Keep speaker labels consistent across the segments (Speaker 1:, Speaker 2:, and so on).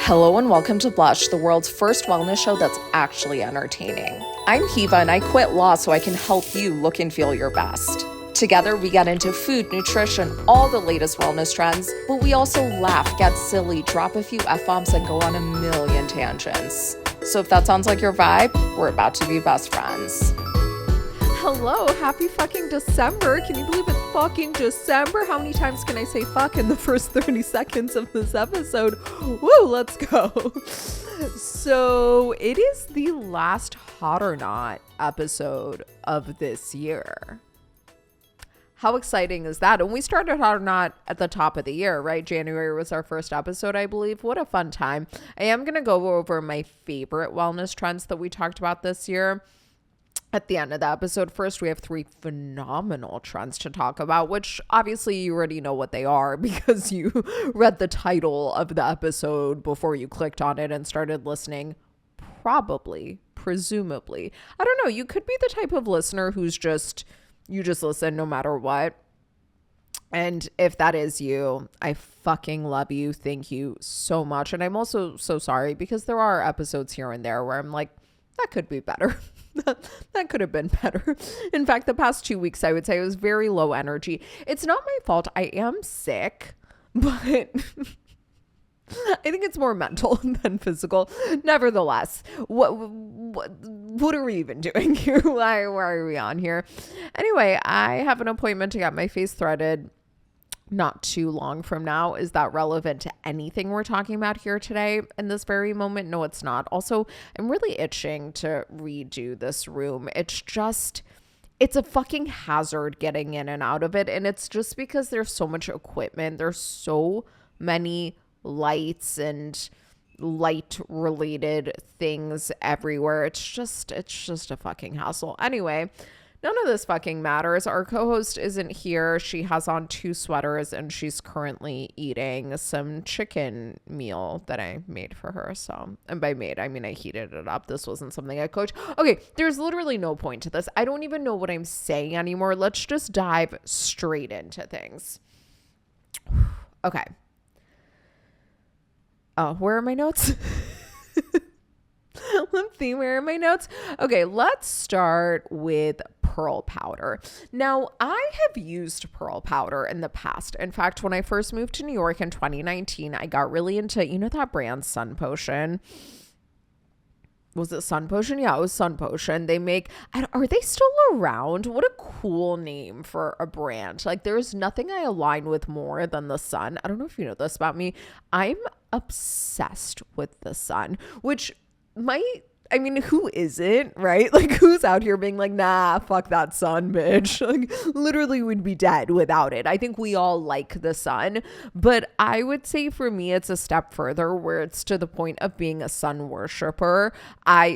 Speaker 1: Hello and welcome to Blush, the world's first wellness show that's actually entertaining. I'm Hiva and I quit law so I can help you look and feel your best. Together, we get into food, nutrition, all the latest wellness trends, but we also laugh, get silly, drop a few F-bombs, and go on a million tangents. So if that sounds like your vibe, we're about to be best friends. Hello, happy fucking December. Can you believe it's fucking December? How many times can I say fuck in the first 30 seconds of this episode? Woo, let's go. So it is the last Hot or Not episode of this year. How exciting is that? And we started Hot or Not at the top of the year, right? January was our first episode, I believe. What a fun time. I am going to go over my favorite wellness trends that we talked about this year at the end of the episode. First, we have 3 phenomenal trends to talk about, which obviously you already know what they are because you read the title of the episode before you clicked on it and started listening. Probably, presumably. I don't know. You could be the type of listener who's you just listen no matter what. And if that is you, I fucking love you. Thank you so much. And I'm also so sorry because there are episodes here and there where I'm like, that could be better. That could have been better. In fact, the past 2 weeks, I would say it was very low energy. It's not my fault. I am sick, but I think it's more mental than physical. Nevertheless, what are we even doing here? Why are we on here? Anyway, I have an appointment to get my face threaded not too long from now. Is that relevant to anything we're talking about here today in this very moment? No, it's not. Also, I'm really itching to redo this room. It's a fucking hazard getting in and out of it. And it's just because there's so much equipment. There's so many lights and light related things everywhere. It's just a fucking hassle. Anyway, none of this fucking matters. Our co-host isn't here. She has on 2 sweaters and she's currently eating some chicken meal that I made for her. So, and by made, I mean I heated it up. This wasn't something I cooked. Okay, there's literally no point to this. I don't even know what I'm saying anymore. Let's just dive straight into things. Okay. Oh, where are my notes? Let's see, where are my notes? Okay, let's start with pearl powder. Now, I have used pearl powder in the past. In fact, when I first moved to New York in 2019, I got really into, that brand Sun Potion? Was it Sun Potion? Yeah, it was Sun Potion. Are they still around? What a cool name for a brand. Like, there's nothing I align with more than the sun. I don't know if you know this about me. I'm obsessed with the sun, which who isn't, right? Like, who's out here being like, nah, fuck that sun, bitch. Like, literally would be dead without it. I think we all like the sun, but I would say for me, it's a step further where it's to the point of being a sun worshiper.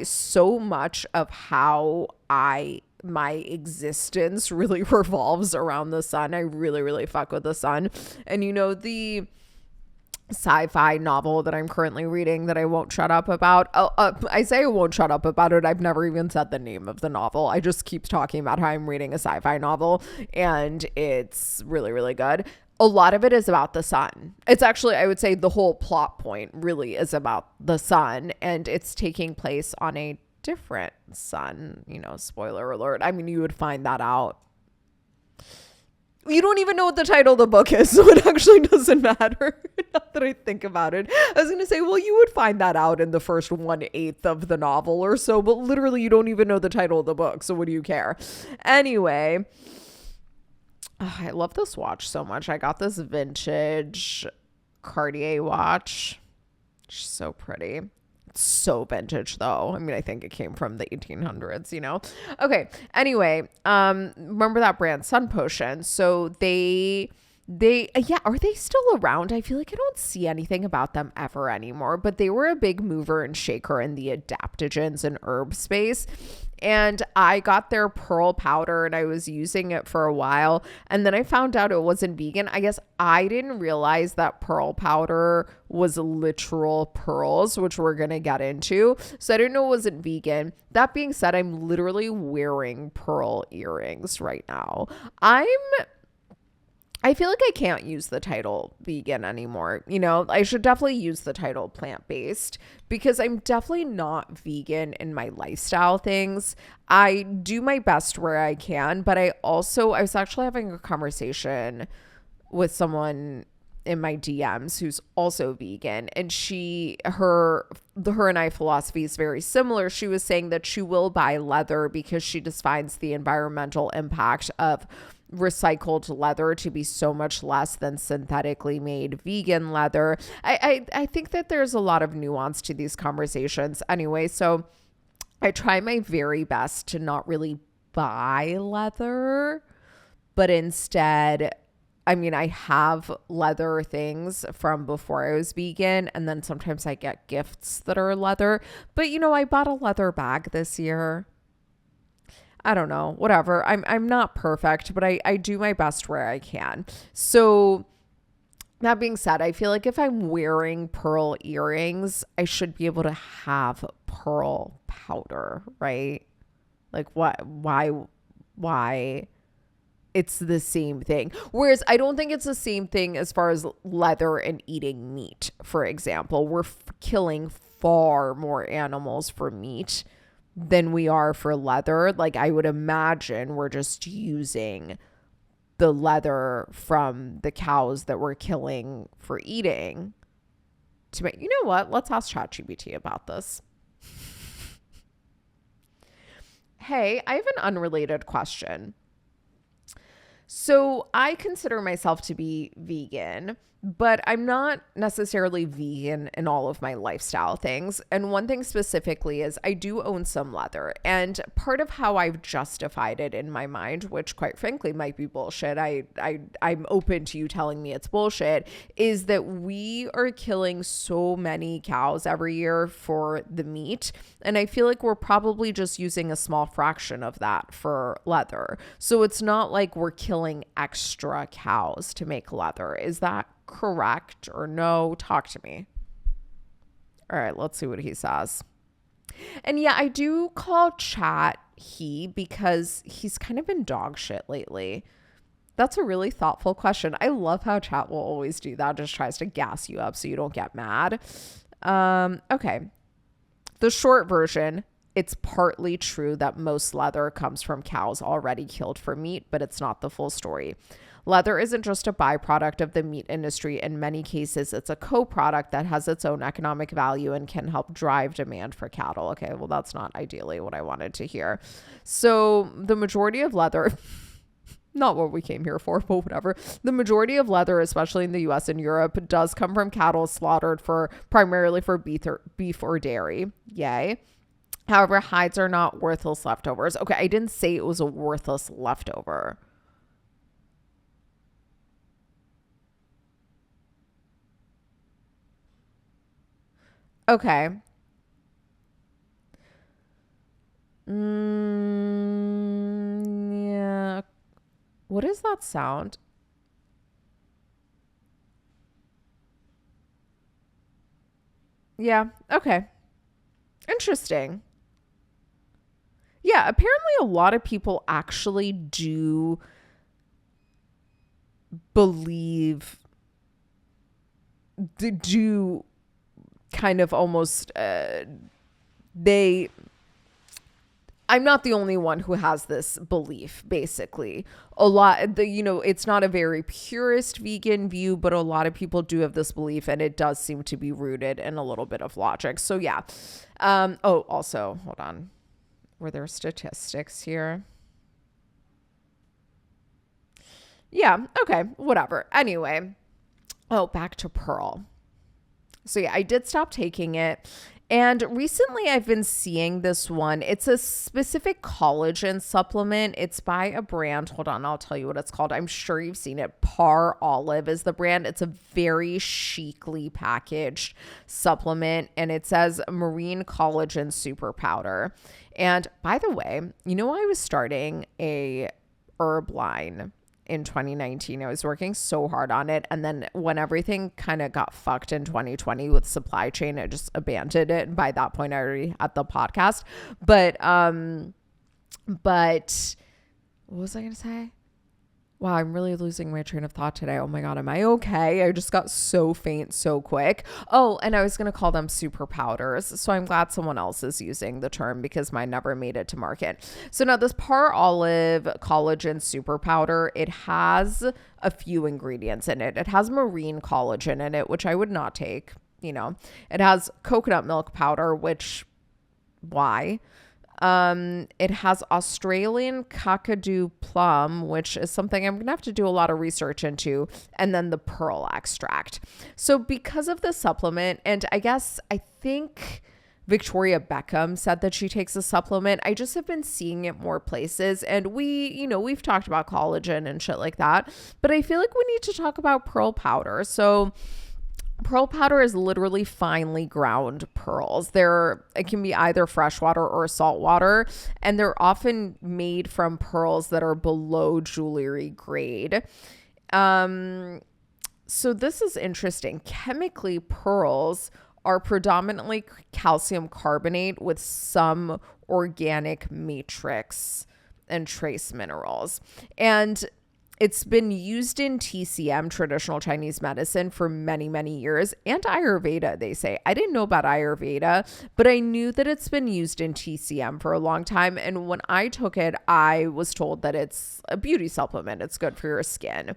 Speaker 1: So much of how my existence really revolves around the sun. I really, really fuck with the sun. And the sci-fi novel that I'm currently reading that I won't shut up about. I say I won't shut up about it. I've never even said the name of the novel. I just keep talking about how I'm reading a sci-fi novel and it's really, really good. A lot of it is about the sun. It's actually, I would say the whole plot point really is about the sun, and it's taking place on a different sun, spoiler alert. I mean, you would find that out. You don't even know what the title of the book is, so it actually doesn't matter. Not that I think about it. I was going to say, well, you would find that out in the first 1/8 of the novel or so, but literally you don't even know the title of the book, so what do you care? Anyway, I love this watch so much. I got this vintage Cartier watch. She's so pretty. So vintage though. I mean, I think it came from the 1800s, Okay. Anyway, remember that brand Sun Potion? So are they still around? I feel like I don't see anything about them ever anymore, but they were a big mover and shaker in the adaptogens and herb space. And I got their pearl powder and I was using it for a while. And then I found out it wasn't vegan. I guess I didn't realize that pearl powder was literal pearls, which we're going to get into. So I didn't know it wasn't vegan. That being said, I'm literally wearing pearl earrings right now. I'm
Speaker 2: I feel like I can't use the title vegan anymore. You know, I should definitely use the title plant-based because I'm definitely not vegan in my lifestyle things. I do my best where I can, but I was actually having a conversation with someone in my DMs who's also vegan, and her and I philosophy is very similar. She was saying that she will buy leather because she just finds the environmental impact of recycled leather to be so much less than synthetically made vegan leather. I think that there's a lot of nuance to these conversations anyway, so I try my very best to not really buy leather, but instead, I mean, I have leather things from before I was vegan, and then sometimes I get gifts that are leather. But you know, I bought a leather bag this year. I don't know, whatever. I'm not perfect, but I do my best where I can. So that being said, I feel like if I'm wearing pearl earrings, I should be able to have pearl powder, right? Like what? Why? It's the same thing. Whereas I don't think it's the same thing as far as leather and eating meat, for example. We're killing far more animals for meat than we are for leather. Like, I would imagine we're just using the leather from the cows that we're killing for eating to make. You know what? Let's ask ChatGPT about this. Hey, I have an unrelated question. So I consider myself to be vegan, but I'm not necessarily vegan in all of my lifestyle things. And one thing specifically is I do own some leather. And part of how I've justified it in my mind, which quite frankly might be bullshit, I'm open to you telling me it's bullshit, is that we are killing so many cows every year for the meat. And I feel like we're probably just using a small fraction of that for leather. So it's not like we're killing extra cows to make leather. Is that correct or no? Talk to me. All right, let's see what he says. And yeah, I do call chat he because he's kind of been dog shit lately. That's a really thoughtful question. I love how chat will always do that. Just tries to gas you up so you don't get mad. Okay. The short version, it's partly true that most leather comes from cows already killed for meat, but it's not the full story. Leather isn't just a byproduct of the meat industry. In many cases, it's a co-product that has its own economic value and can help drive demand for cattle. Okay, well, that's not ideally what I wanted to hear. So the majority of leather... not what we came here for, but whatever. The majority of leather, especially in the US and Europe, does come from cattle slaughtered primarily for beef or dairy. Yay. However, hides are not worthless leftovers. Okay, I didn't say it was a worthless leftover. Okay. Yeah. What is that sound? Yeah. Okay. Interesting. Yeah. Apparently, a lot of people actually do believe, do kind of almost, they, I'm not the only one who has this belief, basically. It's not a very purist vegan view, but a lot of people do have this belief, and it does seem to be rooted in a little bit of logic. So, yeah. Also, hold on. Were there statistics here? Yeah, okay, whatever. Anyway. Back to Pearl. So, yeah, I did stop taking it. And recently I've been seeing this one. It's a specific collagen supplement. It's by a brand. Hold on, I'll tell you what it's called. I'm sure you've seen it. Par Olive is the brand. It's a very chicly packaged supplement, and it says Marine Collagen Super Powder. And by the way, I was starting a herb line in 2019. I was working so hard on it. And then when everything kind of got fucked in 2020 with supply chain, I just abandoned it. And by that point, I already had the podcast. But what was I going to say? Wow, I'm really losing my train of thought today. Oh my God, am I okay? I just got so faint so quick. Oh, and I was going to call them super powders. So I'm glad someone else is using the term because mine never made it to market. So now this Par Olive collagen super powder, it has a few ingredients in it. It has marine collagen in it, which I would not take, you know. It has coconut milk powder, which why? It has Australian kakadu plum, which is something I'm going to have to do a lot of research into, and then the pearl extract. So because of the supplement, and I think Victoria Beckham said that she takes a supplement. I just have been seeing it more places, and we've talked about collagen and shit like that, but I feel like we need to talk about pearl powder. So pearl powder is literally finely ground pearls. It can be either freshwater or saltwater, and they're often made from pearls that are below jewelry grade. So this is interesting. Chemically, pearls are predominantly calcium carbonate with some organic matrix and trace minerals. And it's been used in TCM, traditional Chinese medicine, for many, many years, and Ayurveda, they say. I didn't know about Ayurveda, but I knew that it's been used in TCM for a long time. And when I took it, I was told that it's a beauty supplement. It's good for your skin.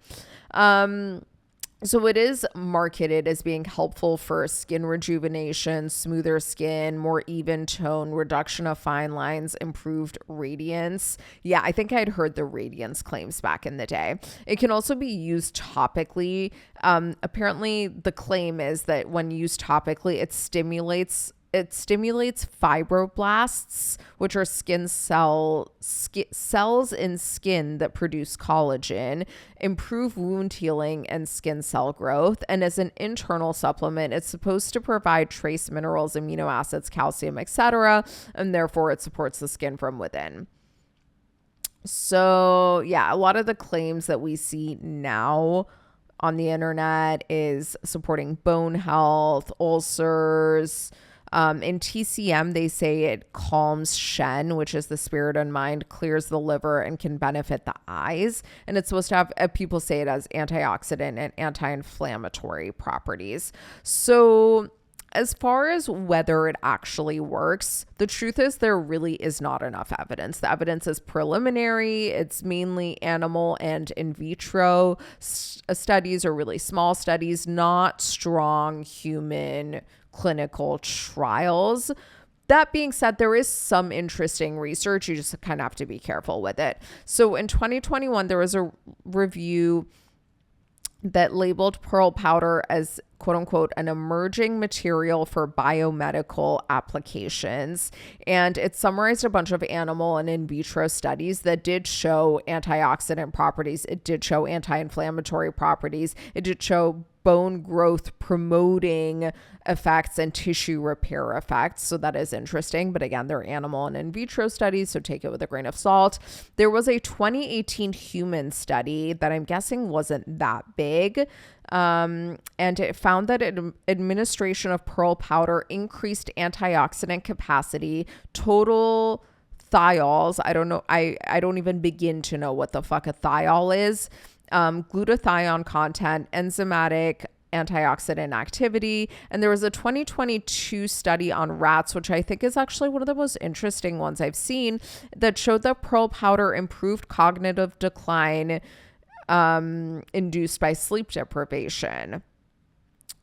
Speaker 2: So it is marketed as being helpful for skin rejuvenation, smoother skin, more even tone, reduction of fine lines, improved radiance. Yeah, I think I'd heard the radiance claims back in the day. It can also be used topically. Apparently, the claim is that when used topically, it stimulates fibroblasts, which are cells in skin that produce collagen, improve wound healing and skin cell growth. And as an internal supplement, it's supposed to provide trace minerals, amino acids, calcium, etc., and therefore it supports the skin from within. So yeah, a lot of the claims that we see now on the internet is supporting bone health, ulcers. In TCM, they say it calms Shen, which is the spirit and mind, clears the liver, and can benefit the eyes. And it's supposed to have, people say it has antioxidant and anti-inflammatory properties. So as far as whether it actually works, the truth is there really is not enough evidence. The evidence is preliminary. It's mainly animal and in vitro studies, or really small studies, not strong human clinical trials. That being said, there is some interesting research. You just kind of have to be careful with it. So in 2021, there was a review that labeled pearl powder as quote unquote an emerging material for biomedical applications. And it summarized a bunch of animal and in vitro studies that did show antioxidant properties. It did show anti-inflammatory properties. It did show bone growth promoting effects and tissue repair effects. So that is interesting. But again, they're animal and in vitro studies, so take it with a grain of salt. There was a 2018 human study that I'm guessing wasn't that big. And it found that administration of pearl powder increased antioxidant capacity, total thiols. I don't know. I don't even begin to know what the fuck a thiol is. Glutathione content, enzymatic antioxidant activity. And there was a 2022 study on rats, which I think is actually one of the most interesting ones I've seen, that showed that pearl powder improved cognitive decline induced by sleep deprivation.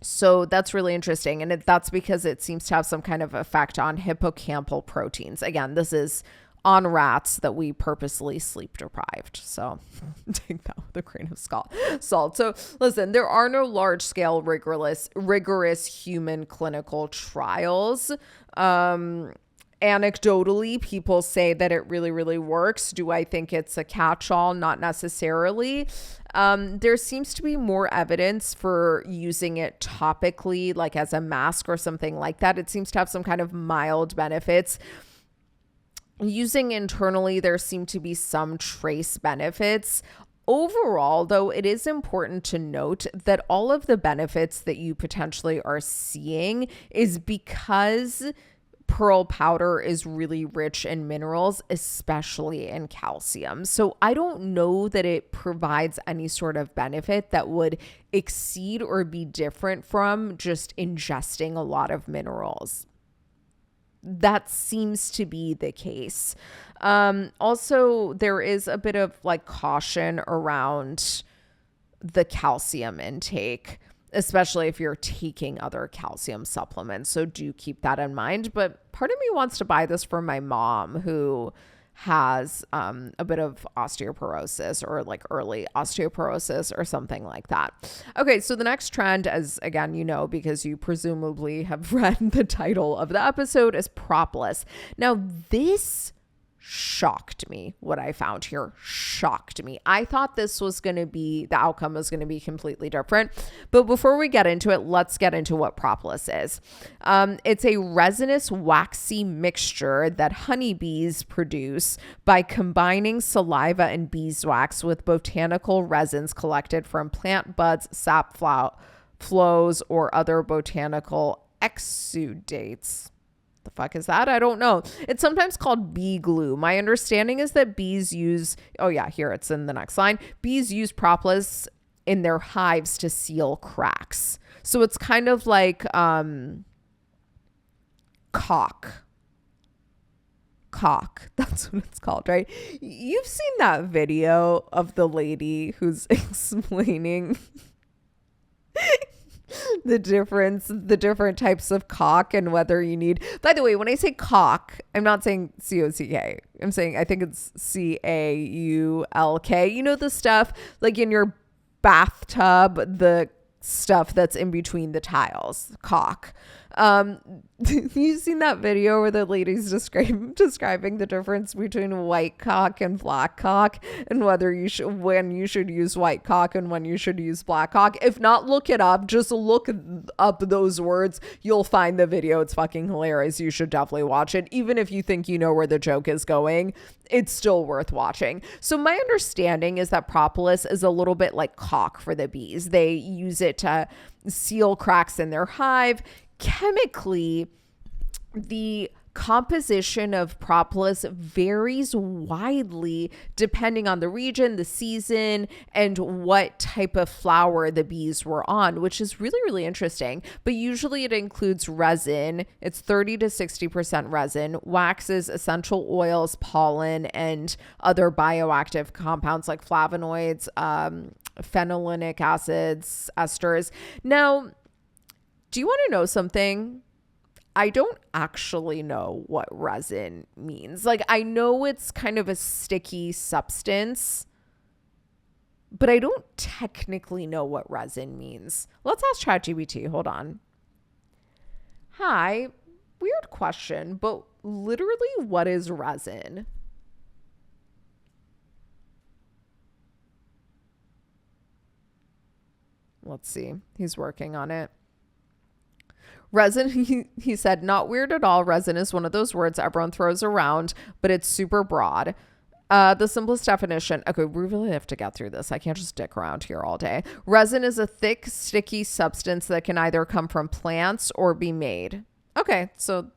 Speaker 2: So that's really interesting. And that's because it seems to have some kind of effect on hippocampal proteins. Again, this is on rats that we purposely sleep deprived. So take that with a grain of salt. So listen, there are no large scale rigorous human clinical trials. Anecdotally, people say that it really, really works. Do I think it's a catch-all? Not necessarily. There seems to be more evidence for using it topically, like as a mask or something like that. It seems to have some kind of mild benefits. Using internally, there seem to be some trace benefits. Overall, though, it is important to note that all of the benefits that you potentially are seeing is because pearl powder is really rich in minerals, especially in calcium. So I don't know that it provides any sort of benefit that would exceed or be different from just ingesting a lot of minerals. That seems to be the case. Also, there is a bit of like caution around the calcium intake, especially if you're taking other calcium supplements. So do keep that in mind. But part of me wants to buy this for my mom, who has a bit of osteoporosis, or like early osteoporosis or something like that. Okay, so the next trend, as again, you know, because you presumably have read the title of the episode, is Propolis. Now, this shocked me. What I found here shocked me. I thought this was going to be, the outcome was going to be completely different. But before we get into it, let's get into what Propolis is. It's a resinous, waxy mixture that honeybees produce by combining saliva and beeswax with botanical resins collected from plant buds, sap flows, or other botanical exudates. The fuck is that? I don't know. It's sometimes called bee glue. My understanding is that bees use, oh yeah, here it's in the next line. Bees use propolis in their hives to seal cracks. So it's kind of like caulk. That's what it's called, right? You've seen that video of the lady who's explaining the different types of caulk and whether you need. By the way, when I say caulk, I'm not saying C-O-C-K. I'm saying, I think it's C-A-U-L-K. You know, the stuff like in your bathtub, the stuff that's in between the tiles, caulk. You've seen that video where the lady's describing the difference between white caulk and black caulk, and when you should use white caulk and when you should use black caulk. If not, look it up. Just look up those words. You'll find the video. It's fucking hilarious. You should definitely watch it. Even if you think you know where the joke is going, it's still worth watching. So my understanding is that propolis is a little bit like caulk for the bees. They use it to seal cracks in their hive. Chemically, the composition of propolis varies widely depending on the region, the season, and what type of flower the bees were on, which is really, really interesting. But usually it includes resin. It's 30 to 60% resin, waxes, essential oils, pollen, and other bioactive compounds like flavonoids, phenolinic acids, esters. Now, do you want to know something? I don't actually know what resin means. Like, I know it's kind of a sticky substance, but I don't technically know what resin means. Let's ask ChatGPT. Hold on. Hi, weird question, but literally, what is resin? Let's see. He's working on it. Resin, he said, not weird at all. Resin is one of those words everyone throws around, but it's super broad. The simplest definition. Okay, we really have to get through this. I can't just dick around here all day. Resin is a thick, sticky substance that can either come from plants or be made. Okay, so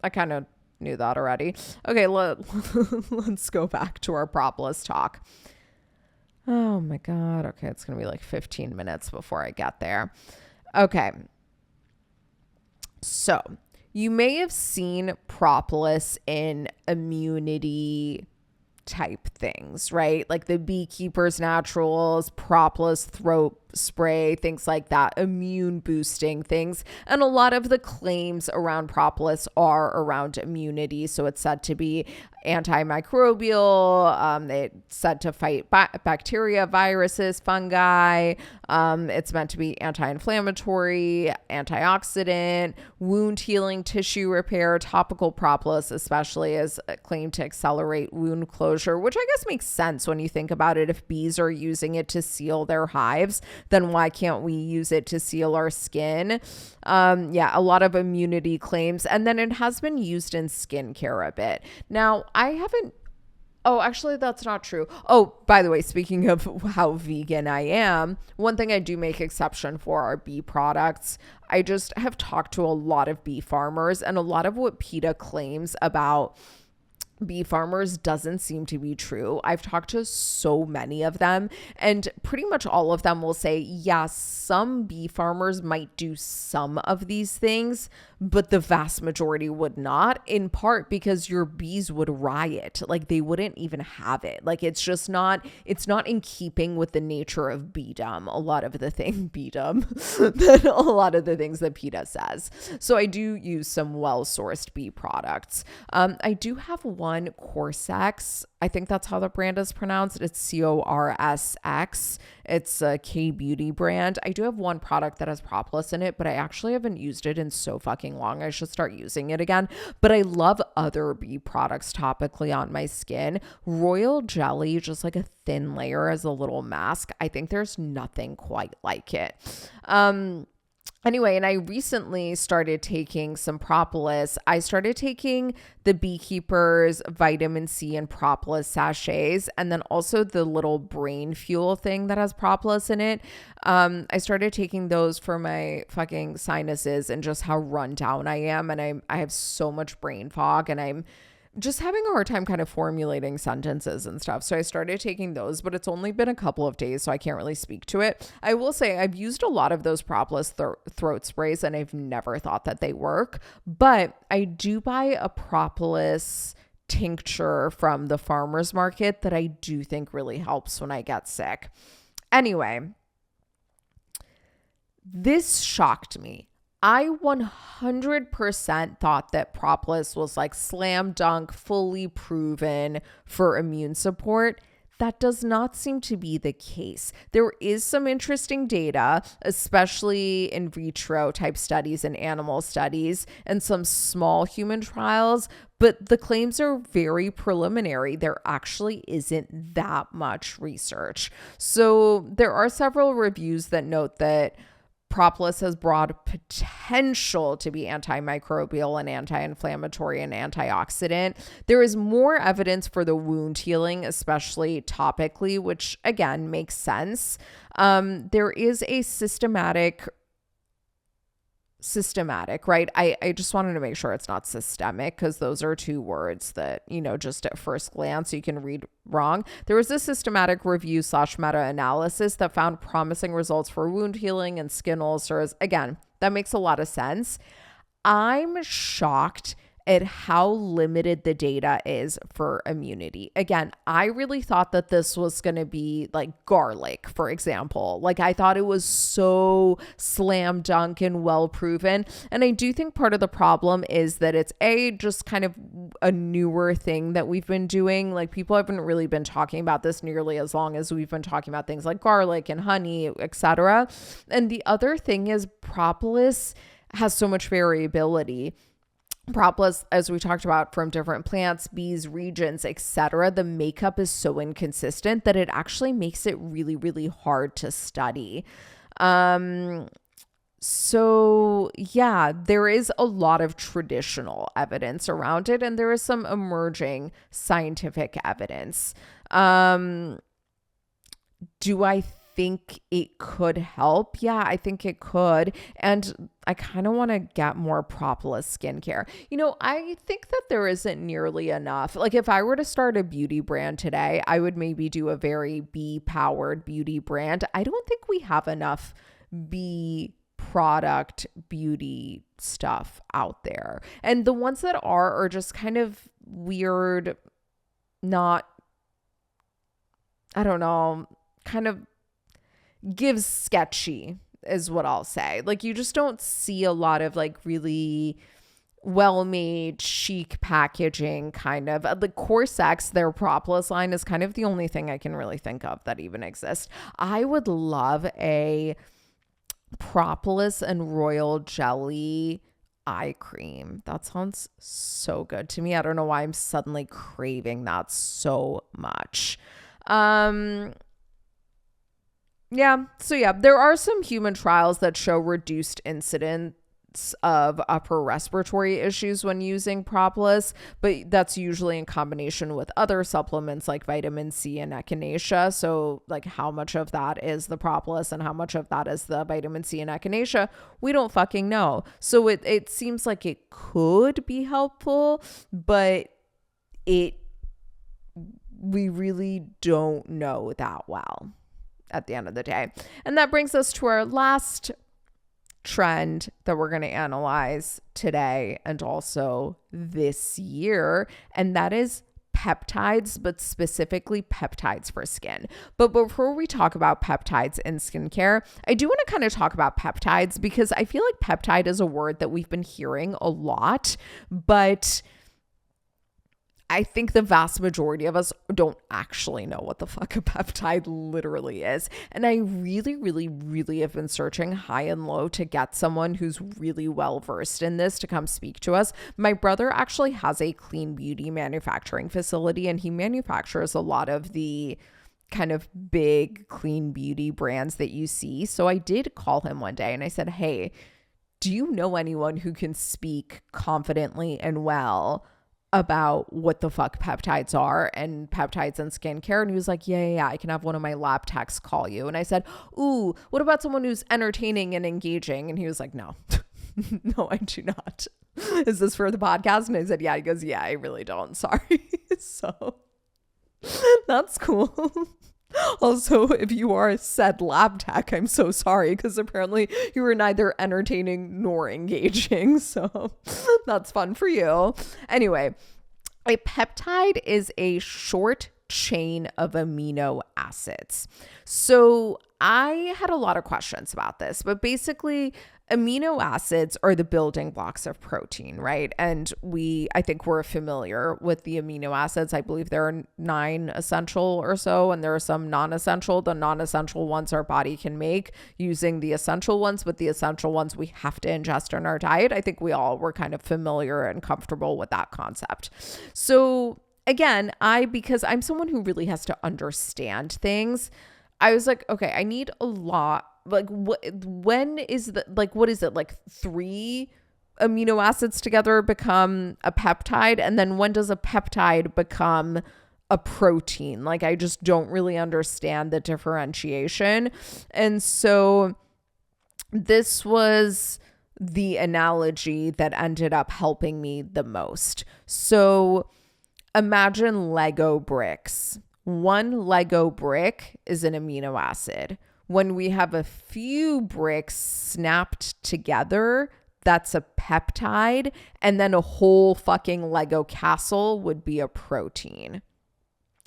Speaker 2: I kind of knew that already. Okay, let's go back to our propolis talk. Oh my God. Okay, it's going to be like 15 minutes before I get there. Okay. So you may have seen propolis in immunity type things, right? Like the Beekeeper's Naturals, propolis throat spray, things like that, immune boosting things. And a lot of the claims around propolis are around immunity. So it's said to be antimicrobial. It's said to fight bacteria, viruses, fungi. It's meant to be anti-inflammatory, antioxidant, wound healing, tissue repair. Topical propolis especially is claimed to accelerate wound closure, which I guess makes sense when you think about it. If bees are using it to seal their hives, then why can't we use it to seal our skin? Yeah, a lot of immunity claims. And then it has been used in skincare a bit. Now, I haven't Oh, actually, that's not true. Oh, by the way, speaking of how vegan I am, one thing I do make exception for are bee products. I just have talked to a lot of bee farmers, and a lot of what PETA claims about bee farmers doesn't seem to be true. I've talked to so many of them, and pretty much all of them will say, yes, some bee farmers might do some of these things, but the vast majority would not, in part because your bees would riot. Like, they wouldn't even have it. Like, it's not in keeping with the nature of beedom. A lot of the things that PETA says. So I do use some well-sourced bee products. I do have one Corsex. I think that's how the brand is pronounced. It's Corsx. It's a K beauty brand. I do have one product that has propolis in it, but I actually haven't used it in so fucking long. I should start using it again. But I love other bee products topically on my skin. Royal jelly, just like a thin layer as a little mask. I think there's nothing quite like it. Anyway, and I recently started taking some propolis. I started taking the Beekeeper's vitamin C and propolis sachets, and then also the little brain fuel thing that has propolis in it. I started taking those for my fucking sinuses and just how run down I am. And I have so much brain fog, and I'm just having a hard time kind of formulating sentences and stuff. So I started taking those, but it's only been a couple of days, so I can't really speak to it. I will say I've used a lot of those propolis throat sprays, and I've never thought that they work. But I do buy a propolis tincture from the farmer's market that I do think really helps when I get sick. Anyway, this shocked me. I 100% thought that propolis was like slam dunk, fully proven for immune support. That does not seem to be the case. There is some interesting data, especially in vitro type studies and animal studies and some small human trials, but the claims are very preliminary. There actually isn't that much research. So there are several reviews that note that propolis has broad potential to be antimicrobial and anti-inflammatory and antioxidant. There is more evidence for the wound healing, especially topically, which again makes sense. There is a systematic, right? I just wanted to make sure it's not systemic, because those are two words that, just at first glance you can read wrong. There was a systematic review / meta-analysis that found promising results for wound healing and skin ulcers. Again, that makes a lot of sense. I'm shocked at how limited the data is for immunity. Again, I really thought that this was going to be like garlic, for example. Like, I thought it was so slam dunk and well proven. And I do think part of the problem is that it's just kind of a newer thing that we've been doing. Like, people haven't really been talking about this nearly as long as we've been talking about things like garlic and honey, etc. And the other thing is propolis has so much variability. Propolis, as we talked about, from different plants, bees, regions, etc., the makeup is so inconsistent that it actually makes it really, really hard to study. So yeah, there is a lot of traditional evidence around it, and there is some emerging scientific evidence. Do I think it could help? Yeah, I think it could. And I kind of want to get more propolis skincare. I think that there isn't nearly enough. Like, if I were to start a beauty brand today, I would maybe do a very bee-powered beauty brand. I don't think we have enough bee product beauty stuff out there. And the ones that are just kind of weird, not, I don't know, kind of gives sketchy is what I'll say. Like, you just don't see a lot of like really well-made chic packaging kind of. The Corsex, their propolis line, is kind of the only thing I can really think of that even exists. I would love a propolis and royal jelly eye cream. That sounds so good to me. I don't know why I'm suddenly craving that so much. Yeah. So yeah, there are some human trials that show reduced incidence of upper respiratory issues when using Propolis, but that's usually in combination with other supplements like vitamin C and echinacea. So like how much of that is the Propolis and how much of that is the vitamin C and echinacea, we don't fucking know. So it seems like it could be helpful, but we really don't know that well at the end of the day. And that brings us to our last trend that we're going to analyze today and also this year, and that is peptides, but specifically peptides for skin. But before we talk about peptides in skincare, I do want to kind of talk about peptides because I feel like peptide is a word that we've been hearing a lot, but I think the vast majority of us don't actually know what the fuck a peptide literally is. And I really, really, really have been searching high and low to get someone who's really well versed in this to come speak to us. My brother actually has a clean beauty manufacturing facility, and he manufactures a lot of the kind of big clean beauty brands that you see. So I did call him one day and I said, hey, do you know anyone who can speak confidently and well about what the fuck peptides are and peptides and skincare? And he was like, yeah, I can have one of my lab techs call you. And I said, ooh, what about someone who's entertaining and engaging? And he was like, no, no, I do not. Is this for the podcast? And I said, yeah. He goes, yeah, I really don't. Sorry. So that's cool. Also, if you are a said lab tech, I'm so sorry because apparently you were neither entertaining nor engaging. So that's fun for you. Anyway, a peptide is a short chain of amino acids. So I had a lot of questions about this, but basically amino acids are the building blocks of protein, right? And I think we're familiar with the amino acids. I believe there are 9 essential or so, and there are some non-essential. The non-essential ones our body can make using the essential ones, but the essential ones we have to ingest in our diet. I think we all were kind of familiar and comfortable with that concept. So again, because I'm someone who really has to understand things, I was like, okay, I need a lot. Like what is it? Like 3 amino acids together become a peptide? And then when does a peptide become a protein? Like, I just don't really understand the differentiation. And so this was the analogy that ended up helping me the most. So imagine Lego bricks. One Lego brick is an amino acid. When we have a few bricks snapped together, that's a peptide. And then a whole fucking Lego castle would be a protein.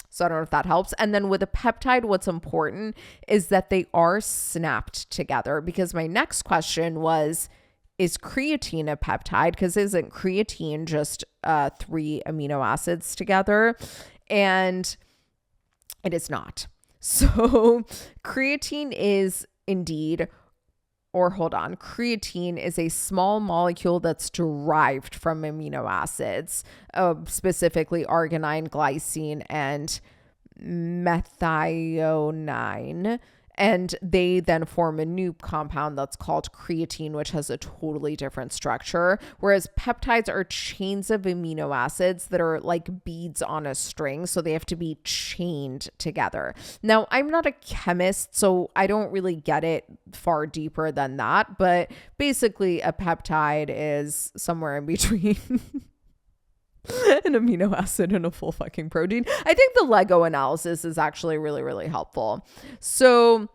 Speaker 2: So I don't know if that helps. And then with a peptide, what's important is that they are snapped together, because my next question was, is creatine a peptide? Because isn't creatine just 3 amino acids together? And it is not. So creatine is creatine is a small molecule that's derived from amino acids, specifically arginine, glycine, and methionine. And they then form a new compound that's called creatine, which has a totally different structure. Whereas peptides are chains of amino acids that are like beads on a string. So they have to be chained together. Now, I'm not a chemist, so I don't really get it far deeper than that. But basically, a peptide is somewhere in between an amino acid and a full fucking protein. I think the Lego analysis is actually really, really helpful. So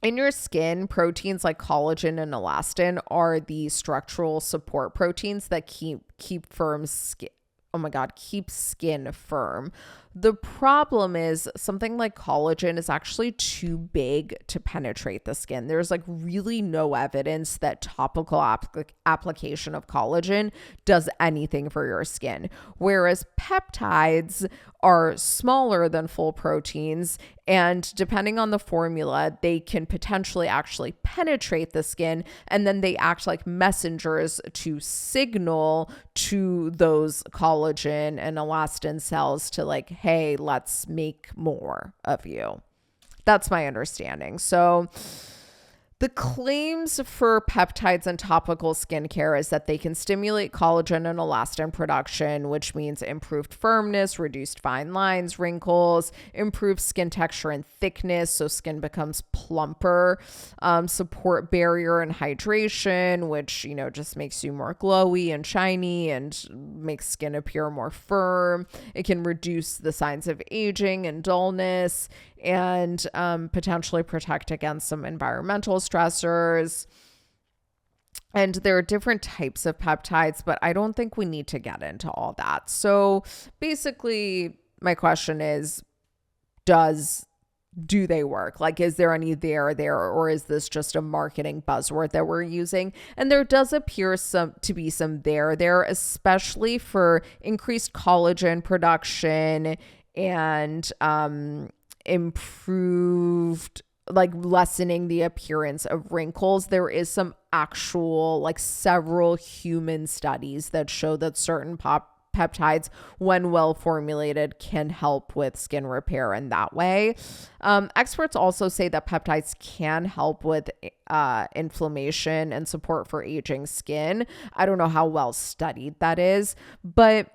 Speaker 2: in your skin, proteins like collagen and elastin are the structural support proteins that keep firm skin. Oh my God, keep skin firm. The problem is something like collagen is actually too big to penetrate the skin. There's like really no evidence that topical application of collagen does anything for your skin. Whereas peptides are smaller than full proteins, and depending on the formula, they can potentially actually penetrate the skin, and then they act like messengers to signal to those collagen and elastin cells to like, hey, let's make more of you. That's my understanding. So The claims for peptides and topical skincare is that they can stimulate collagen and elastin production, which means improved firmness, reduced fine lines, wrinkles, improved skin texture and thickness, so skin becomes plumper, support barrier and hydration, which, just makes you more glowy and shiny and makes skin appear more firm. It can reduce the signs of aging and dullness, and potentially protect against some environmental stressors. And there are different types of peptides, but I don't think we need to get into all that. So basically, my question is, do they work? Like, is there any there, or is this just a marketing buzzword that we're using? And there does appear to be some there, especially for increased collagen production and improved, like, lessening the appearance of wrinkles. There is some actual, like, several human studies that show that certain peptides, when well formulated, can help with skin repair in that way. Experts also say that peptides can help with inflammation and support for aging skin. I don't know how well studied that is, but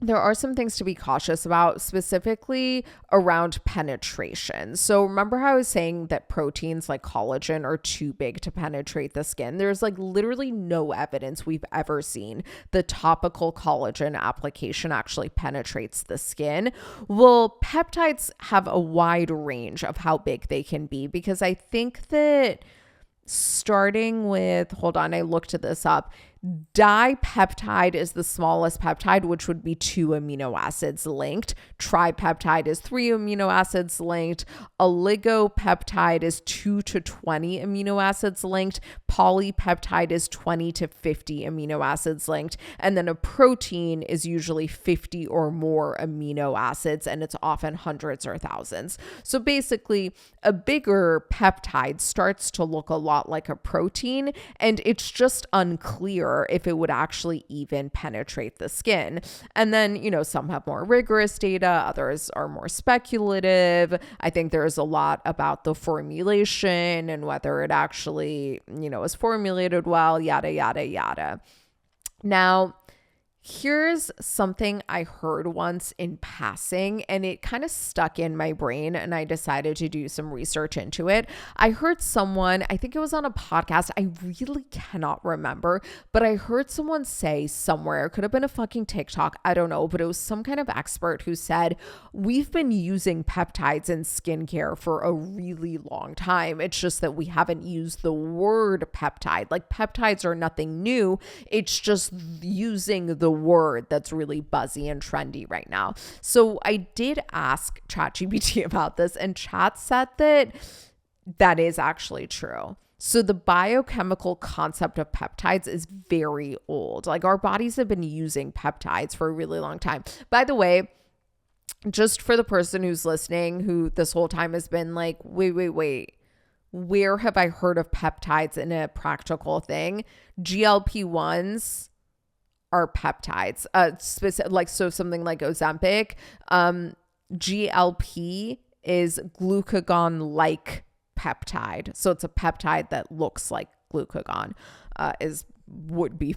Speaker 2: there are some things to be cautious about, specifically around penetration. So remember how I was saying that proteins like collagen are too big to penetrate the skin? There's like literally no evidence we've ever seen the topical collagen application actually penetrates the skin. Well, peptides have a wide range of how big they can be, because I think that starting with, hold on, I looked this up. Dipeptide is the smallest peptide, which would be 2 amino acids linked. Tripeptide is 3 amino acids linked. Oligopeptide is 2 to 20 amino acids linked. Polypeptide is 20 to 50 amino acids linked. And then a protein is usually 50 or more amino acids, and it's often hundreds or thousands. So basically, a bigger peptide starts to look a lot like a protein, and it's just unclear if it would actually even penetrate the skin. And then, some have more rigorous data, others are more speculative. I think there's a lot about the formulation and whether it actually, is formulated well, yada, yada, yada. Now, here's something I heard once in passing, and it kind of stuck in my brain, and I decided to do some research into it. I heard someone, I think it was on a podcast, I really cannot remember, but I heard someone say somewhere, it could have been a fucking TikTok, I don't know, but it was some kind of expert who said, we've been using peptides in skincare for a really long time. It's just that we haven't used the word peptide. Like, peptides are nothing new. It's just using the word that's really buzzy and trendy right now. So I did ask ChatGPT about this, and Chat said that is actually true. So the biochemical concept of peptides is very old. Like, our bodies have been using peptides for a really long time. By the way, just for the person who's listening, who this whole time has been like, wait, where have I heard of peptides in a practical thing? GLP-1s are peptides, so something like Ozempic. GLP is glucagon-like peptide, so it's a peptide that looks like glucagon, would be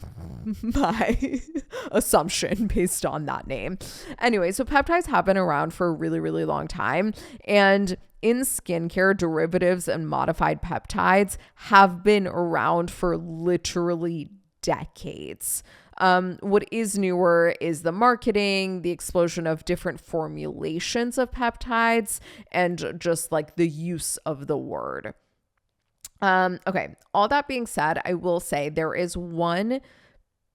Speaker 2: my assumption based on that name. Anyway, so peptides have been around for a really, really long time, and in skincare, derivatives and modified peptides have been around for literally decades. What is newer is the marketing, the explosion of different formulations of peptides, and just like the use of the word. Okay, all that being said, I will say there is one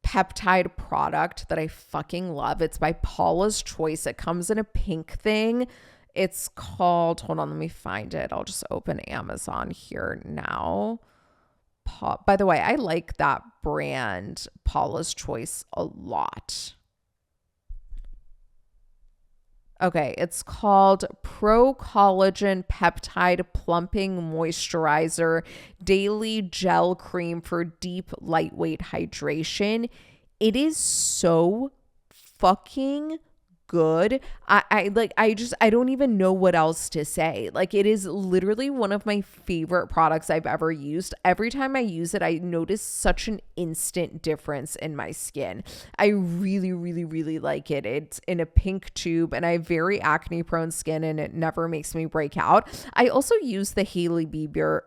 Speaker 2: peptide product that I fucking love. It's by Paula's Choice. It comes in a pink thing. It's called, hold on, let me find it. I'll just open Amazon here now. By the way, I like that brand, Paula's Choice, a lot. Okay, it's called Pro Collagen Peptide Plumping Moisturizer Daily Gel Cream for Deep Lightweight Hydration. It is so fucking good. I don't even know what else to say. Like, it is literally one of my favorite products I've ever used. Every time I use it, I notice such an instant difference in my skin. I really, really, really like it. It's in a pink tube, and I have very acne prone skin, and it never makes me break out. I also use the Hailey Bieber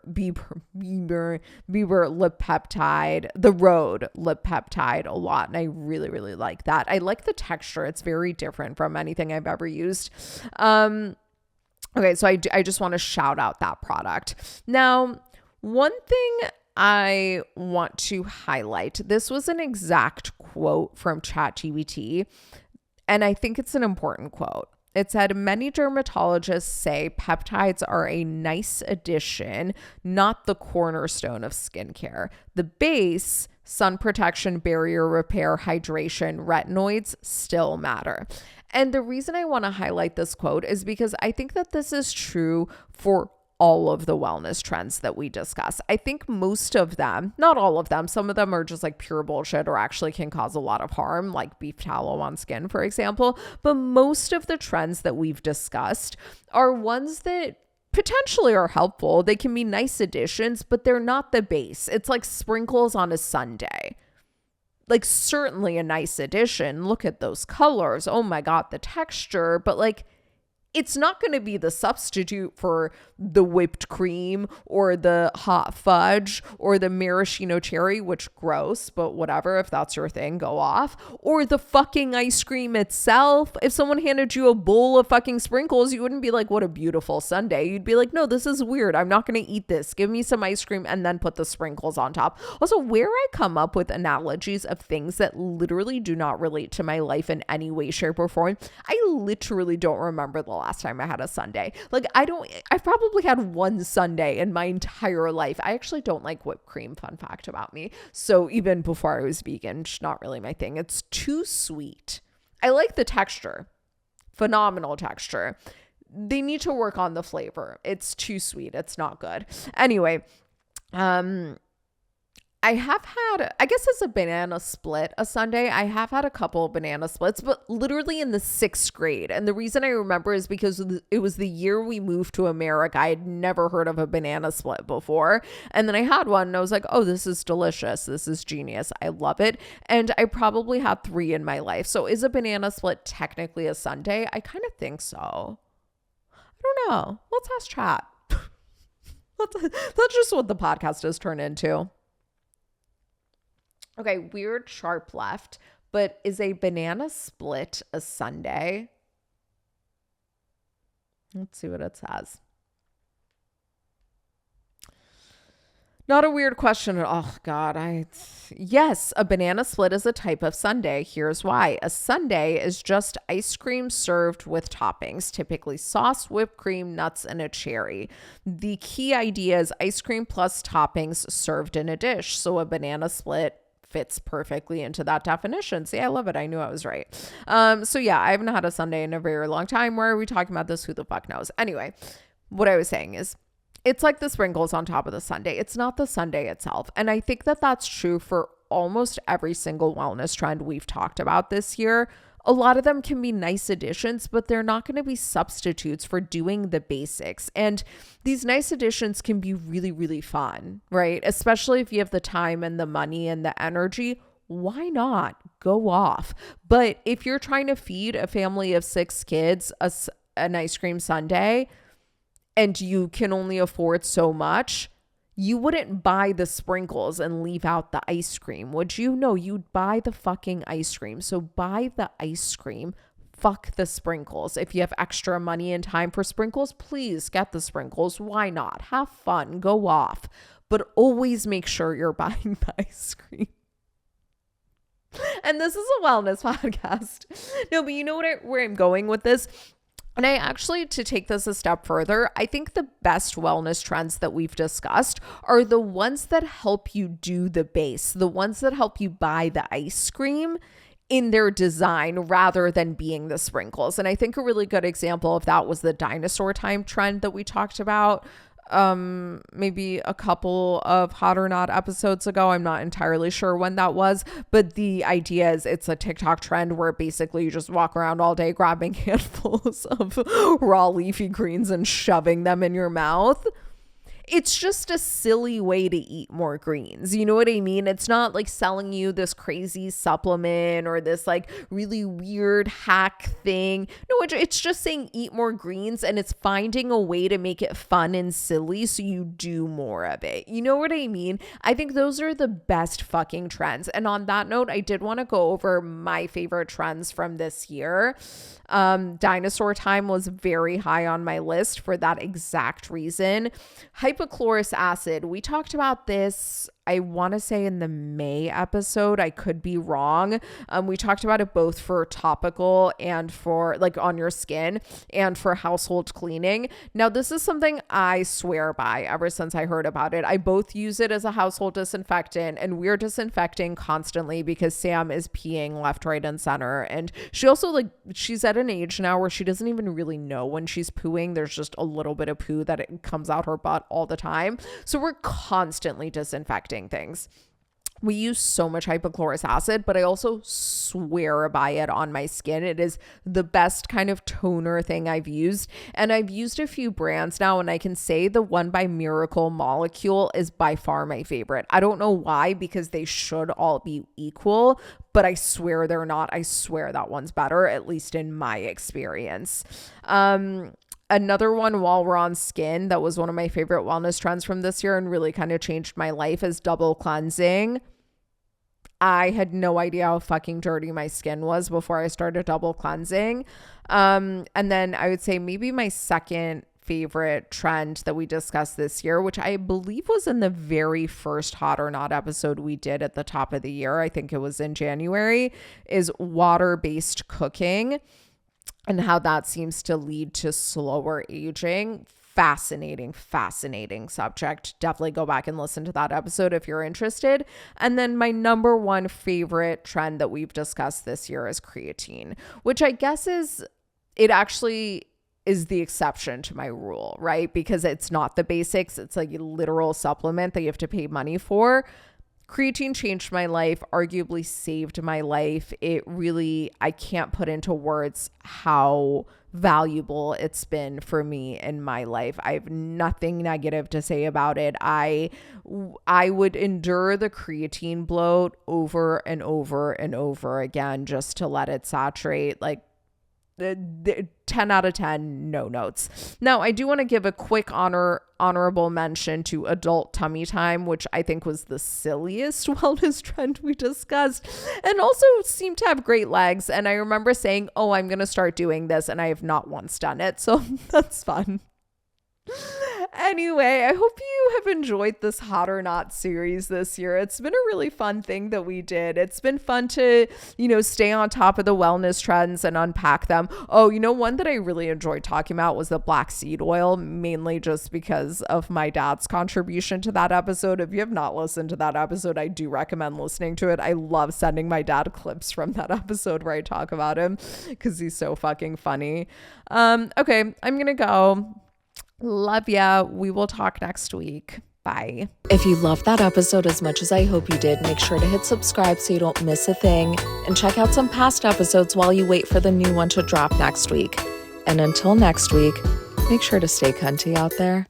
Speaker 2: lip peptide, the Rhode lip peptide a lot, and I really, really like that. I like the texture. It's very different from anything I've ever used. Okay, so I just want to shout out that product. Now, one thing I want to highlight, this was an exact quote from ChatGPT, and I think it's an important quote. It said, many dermatologists say peptides are a nice addition, not the cornerstone of skincare. The base, sun protection, barrier repair, hydration, retinoids still matter. And the reason I want to highlight this quote is because I think that this is true for all of the wellness trends that we discuss. I think most of them, not all of them, some of them are just like pure bullshit or actually can cause a lot of harm, like beef tallow on skin, for example. But most of the trends that we've discussed are ones that potentially are helpful. They can be nice additions, but they're not the base. It's like sprinkles on a sundae. Like, certainly a nice addition. Look at those colors. Oh my God, the texture. But like, it's not going to be the substitute for the whipped cream or the hot fudge or the maraschino cherry, which gross, but whatever, if that's your thing, go off. Or the fucking ice cream itself. If someone handed you a bowl of fucking sprinkles, you wouldn't be like, what a beautiful sundae. You'd be like, no, this is weird. I'm not going to eat this. Give me some ice cream and then put the sprinkles on top. Also, where I come up with analogies of things that literally do not relate to my life in any way, shape, or form, I literally don't remember the last time I had a sundae. Like, I've probably had one sundae in my entire life. I actually don't like whipped cream, fun fact about me. So even before I was vegan, it's not really my thing. It's too sweet. I like the texture. Phenomenal texture. They need to work on the flavor. It's too sweet. It's not good. Anyway, I have had, I guess as a banana split, a sundae, I have had a couple of banana splits, but literally in the 6th grade. And the reason I remember is because it was the year we moved to America. I had never heard of a banana split before. And then I had one and I was like, oh, this is delicious. This is genius. I love it. And I probably had 3 in my life. So is a banana split technically a sundae? I kind of think so. I don't know. Let's ask chat. That's just what the podcast has turned into. Okay, weird sharp left, but is a banana split a sundae? Let's see what it says. Not a weird question. Oh God, yes, a banana split is a type of sundae. Here's why. A sundae is just ice cream served with toppings, typically sauce, whipped cream, nuts, and a cherry. The key idea is ice cream plus toppings served in a dish. So a banana split fits perfectly into that definition. See, I love it. I knew I was right. So yeah, I haven't had a sundae in a very long time. Why are we talking about this? Who the fuck knows? Anyway, what I was saying is it's like the sprinkles on top of the sundae. It's not the sundae itself. And I think that that's true for almost every single wellness trend we've talked about this year. A lot of them can be nice additions, but they're not going to be substitutes for doing the basics. And these nice additions can be really, really fun, right? Especially if you have the time and the money and the energy. Why not go off? But if you're trying to feed a family of 6 kids an ice cream sundae and you can only afford so much, you wouldn't buy the sprinkles and leave out the ice cream, would you? No, you'd buy the fucking ice cream. So buy the ice cream. Fuck the sprinkles. If you have extra money and time for sprinkles, please get the sprinkles. Why not? Have fun. Go off. But always make sure you're buying the ice cream. And this is a wellness podcast. No, but you know where I'm going with this? And I actually, to take this a step further, I think the best wellness trends that we've discussed are the ones that help you do the base, the ones that help you buy the ice cream in their design rather than being the sprinkles. And I think a really good example of that was the dinosaur time trend that we talked about maybe a couple of Hot or Not episodes ago. I'm not entirely sure when that was, but the idea is it's a TikTok trend where basically you just walk around all day grabbing handfuls of raw leafy greens and shoving them in your mouth. It's just a silly way to eat more greens. You know what I mean? It's not like selling you this crazy supplement or this like really weird hack thing. No, it's just saying eat more greens, and it's finding a way to make it fun and silly so you do more of it. You know what I mean? I think those are the best fucking trends. And on that note, I did want to go over my favorite trends from this year. Dinosaur time was very high on my list for that exact reason. Hypochlorous acid. We talked about this, I want to say in the May episode. I could be wrong. We talked about it both for topical and for like on your skin and for household cleaning. Now, this is something I swear by ever since I heard about it. I both use it as a household disinfectant, and we're disinfecting constantly because Sam is peeing left, right, and center. And she also she's at an age now where she doesn't even really know when she's pooing. There's just a little bit of poo that it comes out her butt all the time. So we're constantly disinfecting things. We use so much hypochlorous acid, but I also swear by it on my skin. It is the best kind of toner thing I've used. And I've used a few brands now, and I can say the one by Miracle Molecule is by far my favorite. I don't know why, because they should all be equal, but I swear they're not. I swear that one's better, at least in my experience. Another one, while we're on skin, that was one of my favorite wellness trends from this year and really kind of changed my life, is double cleansing. I had no idea how fucking dirty my skin was before I started double cleansing. And then I would say maybe my second favorite trend that we discussed this year, which I believe was in the very first Hot or Not episode we did at the top of the year, I think it was in January, is water-based cooking and how that seems to lead to slower aging. Fascinating subject. Definitely go back and listen to that episode if you're interested. And then my number one favorite trend that we've discussed this year is creatine, which I guess it actually is the exception to my rule, right? Because it's not the basics. It's like a literal supplement that you have to pay money for. Creatine changed my life, arguably saved my life. It really, I can't put into words how valuable it's been for me in my life. I have nothing negative to say about it. I would endure the creatine bloat over and over and over again just to let it saturate. Like, 10 out of 10, no notes. Now, I do want to give a quick honorable mention to adult tummy time, which I think was the silliest wellness trend we discussed, and also seemed to have great legs. And I remember saying, oh, I'm going to start doing this, and I have not once done it. So that's fun. Anyway, I hope you have enjoyed this Hot or Not series this year. It's been a really fun thing that we did. It's been fun to, stay on top of the wellness trends and unpack them. Oh, one that I really enjoyed talking about was the black seed oil, mainly just because of my dad's contribution to that episode. If you have not listened to that episode, I do recommend listening to it. I love sending my dad clips from that episode where I talk about him because he's so fucking funny. Okay, I'm gonna go. Love ya. We will talk next week. Bye.
Speaker 1: If you loved that episode as much as I hope you did, make sure to hit subscribe so you don't miss a thing, and check out some past episodes while you wait for the new one to drop next week. And until next week, make sure to stay cunty out there.